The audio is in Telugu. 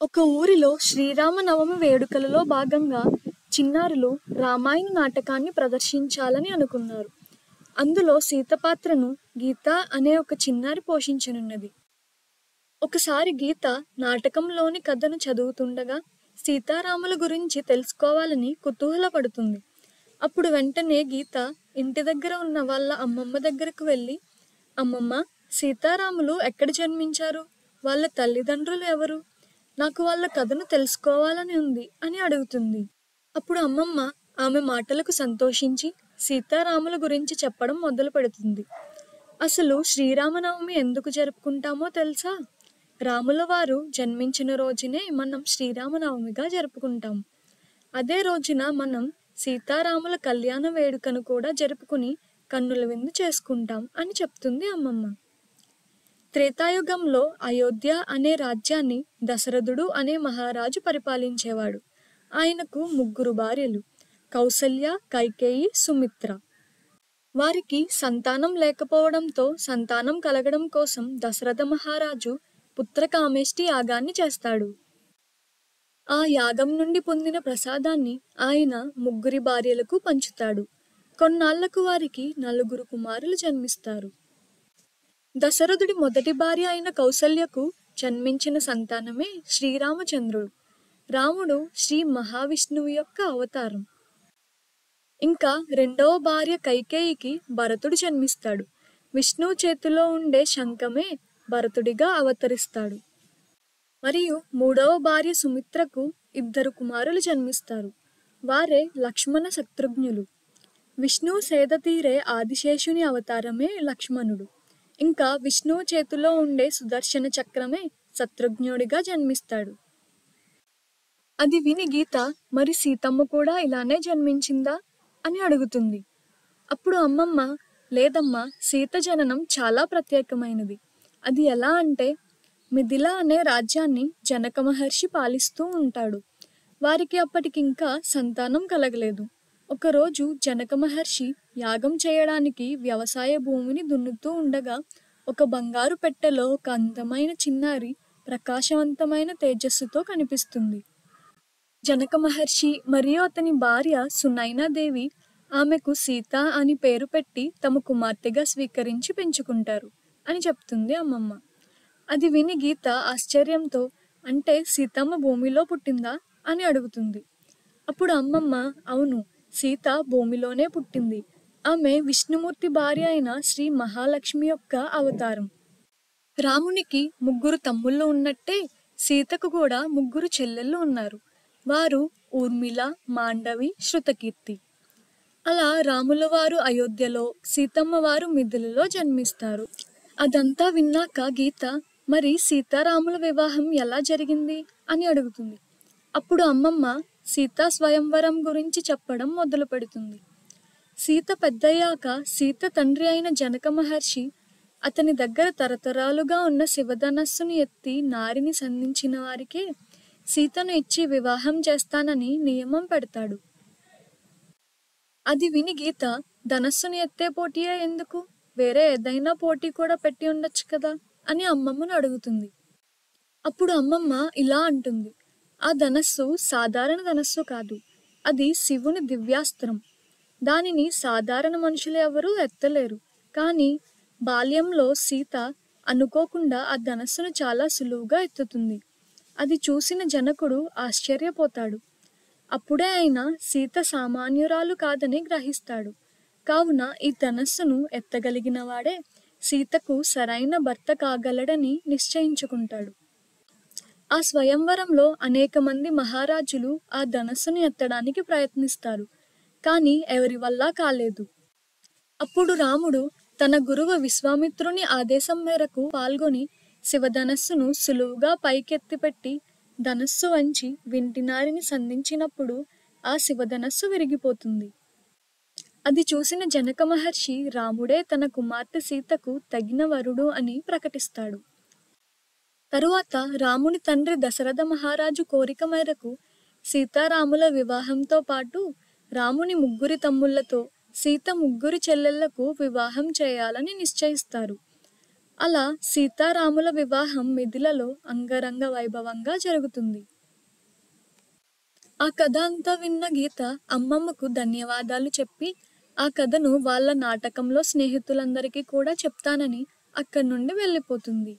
ఒక ఊరిలో శ్రీరామనవమి వేడుకలలో భాగంగా చిన్నారులు రామాయణ నాటకాన్ని ప్రదర్శించాలని అనుకున్నారు. అందులో సీత పాత్రను గీత అనే ఒక చిన్నారి పోషించనున్నది. ఒకసారి గీత నాటకంలోని కథను చదువుతుండగా సీతారాముల గురించి తెలుసుకోవాలని కుతూహలపడుతుంది. అప్పుడు వెంటనే గీత ఇంటి దగ్గర ఉన్న వాళ్ళ అమ్మమ్మ దగ్గరకు వెళ్ళి, అమ్మమ్మ, సీతారాములు ఎక్కడ జన్మించారు? వాళ్ళ తల్లిదండ్రులు ఎవరు? నాకు వాళ్ళ కథను తెలుసుకోవాలని ఉంది అని అడుగుతుంది. అప్పుడు అమ్మమ్మ ఆమె మాటలకు సంతోషించి సీతారాముల గురించి చెప్పడం మొదలు పెడుతుంది. అసలు శ్రీరామనవమి ఎందుకు జరుపుకుంటామో తెలుసా? రాముల వారు జన్మించిన రోజునే మనం శ్రీరామనవమిగా జరుపుకుంటాం. అదే రోజున మనం సీతారాముల కళ్యాణ వేడుకను కూడా జరుపుకుని కన్నుల విందు చేసుకుంటాం అని చెప్తుంది అమ్మమ్మ. త్రేతాయుగంలో అయోధ్య అనే రాజ్యాన్ని దశరథుడు అనే మహారాజు పరిపాలించేవాడు. ఆయనకు 3 భార్యలు, కౌసల్య, కైకేయి, సుమిత్ర. వారికి సంతానం లేకపోవడంతో సంతానం కలగడం కోసం దశరథ మహారాజు పుత్రకామేష్టి యాగాన్ని చేస్తాడు. ఆ యాగం నుండి పొందిన ప్రసాదాన్ని ఆయన 3 భార్యలకు పంచుతాడు. కొన్నాళ్లకు వారికి 4 కుమారులు జన్మిస్తారు. దశరథుడి మొదటి భార్య అయిన కౌసల్యకు జన్మించిన సంతానమే శ్రీరామచంద్రుడు. రాముడు శ్రీ మహావిష్ణువు యొక్క అవతారం. ఇంకా రెండవ భార్య కైకేయికి భరతుడు జన్మిస్తాడు. విష్ణువు చేతిలో ఉండే శంఖమే భరతుడిగా అవతరిస్తాడు. మరియు మూడవ భార్య సుమిత్రకు 2 కుమారులు జన్మిస్తారు. వారే లక్ష్మణ శత్రుఘ్నులు. విష్ణువు సేద తీరే ఆదిశేషుని అవతారమే లక్ష్మణుడు. ఇంకా విష్ణువు చేతిలో ఉండే సుదర్శన చక్రమే శత్రుఘ్నుడిగా జన్మిస్తాడు. అది విని గీత, మరి సీతమ్మ కూడా ఇలానే జన్మించిందా అని అడుగుతుంది. అప్పుడు అమ్మమ్మ, లేదమ్మా, సీత జననం చాలా ప్రత్యేకమైనది. అది ఎలా అంటే, మిథిల అనే రాజ్యాన్ని జనక మహర్షి పాలిస్తూ ఉంటాడు. వారికి అప్పటికింకా సంతానం కలగలేదు. ఒకరోజు జనక మహర్షి యాగం చేయడానికి వ్యవసాయ భూమిని దున్నుతూ ఉండగా ఒక బంగారు పెట్టెలో ఒక అందమైన చిన్నారి ప్రకాశవంతమైన తేజస్సుతో కనిపిస్తుంది. జనక మహర్షి మరియు అతని భార్య సునైనాదేవి ఆమెకు సీత అని పేరు పెట్టి తమ కుమార్తెగా స్వీకరించి పెంచుకుంటారు అని చెప్తుంది అమ్మమ్మ. అది విని గీత ఆశ్చర్యంతో, అంటే సీతమ్మ భూమిలో పుట్టిందా అని అడుగుతుంది. అప్పుడు అమ్మమ్మ, అవును, సీత భూమిలోనే పుట్టింది. ఆమె విష్ణుమూర్తి భార్య అయిన శ్రీ మహాలక్ష్మి యొక్క అవతారం. రామునికి 3 తమ్ముళ్ళు ఉన్నట్టే సీతకు కూడా 3 చెల్లెళ్ళు ఉన్నారు. వారు ఊర్మిళ, మాండవి, శృతకీర్తి. అలా రాముల వారు అయోధ్యలో, సీతమ్మ వారు మిథిలలో జన్మిస్తారు. అదంతా విన్నాక గీత, మరి సీతారాముల వివాహం ఎలా జరిగింది అని అడుగుతుంది. అప్పుడు అమ్మమ్మ సీతా స్వయంవరం గురించి చెప్పడం మొదలు పెడుతుంది. సీత పెద్దయ్యాక సీత తండ్రి అయిన జనక మహర్షి అతని దగ్గర తరతరాలుగా ఉన్న శివధనస్సును ఎత్తి నారిని సంధించిన వారికే సీతను ఇచ్చి వివాహం చేస్తానని నియమం పెడతాడు. అది విని గీత, ధనస్సును ఎత్తే పోటీయే ఎందుకు, వేరే ఏదైనా పోటీ కూడా పెట్టి ఉండొచ్చు కదా అని అమ్మమ్మను అడుగుతుంది. అప్పుడు అమ్మమ్మ ఇలా అంటుంది, ఆ ధనస్సు సాధారణ ధనస్సు కాదు, అది శివుని దివ్యాస్త్రం. దానిని సాధారణ మనుషులు ఎవరూ ఎత్తలేరు. కానీ బాల్యంలో సీత అనుకోకుండా ఆ ధనస్సును చాలా సులువుగా ఎత్తుతుంది. అది చూసిన జనకుడు ఆశ్చర్యపోతాడు. అప్పుడే ఆయన సీత సామాన్యురాలు కాదని గ్రహిస్తాడు. కావున ఈ ధనస్సును ఎత్తగలిగిన వాడే సీతకు సరైన భర్త కాగలడని నిశ్చయించుకుంటాడు. ఆ స్వయంవరంలో అనేక మంది మహారాజులు ఆ ధనస్సును ఎత్తడానికి ప్రయత్నిస్తారు. కానీ ఎవరి వల్ల కాలేదు. అప్పుడు రాముడు తన గురువు విశ్వామిత్రుని ఆదేశం మేరకు పాల్గొని శివధనస్సును సులువుగా పైకెత్తిపెట్టి ధనస్సు వంచి వింటినారిని సంధించినప్పుడు ఆ శివధనస్సు విరిగిపోతుంది. అది చూసిన జనక మహర్షి రాముడే తన కుమార్తె సీతకు తగిన వరుడు అని ప్రకటిస్తాడు. తరువాత రాముని తండ్రి దశరథ మహారాజు కోరిక మేరకు సీతారాముల వివాహంతో పాటు రాముని 3 తమ్ముళ్లతో సీత 3 చెల్లెళ్లకు వివాహం చేయాలని నిశ్చయిస్తారు. అలా సీతారాముల వివాహం మిథిలలో అంగరంగ వైభవంగా జరుగుతుంది. ఆ కథ అంతా విన్న గీత అమ్మమ్మకు ధన్యవాదాలు చెప్పి ఆ కథను వాళ్ళ నాటకంలో స్నేహితులందరికీ కూడా చెప్తానని అక్కడి నుండి వెళ్ళిపోతుంది.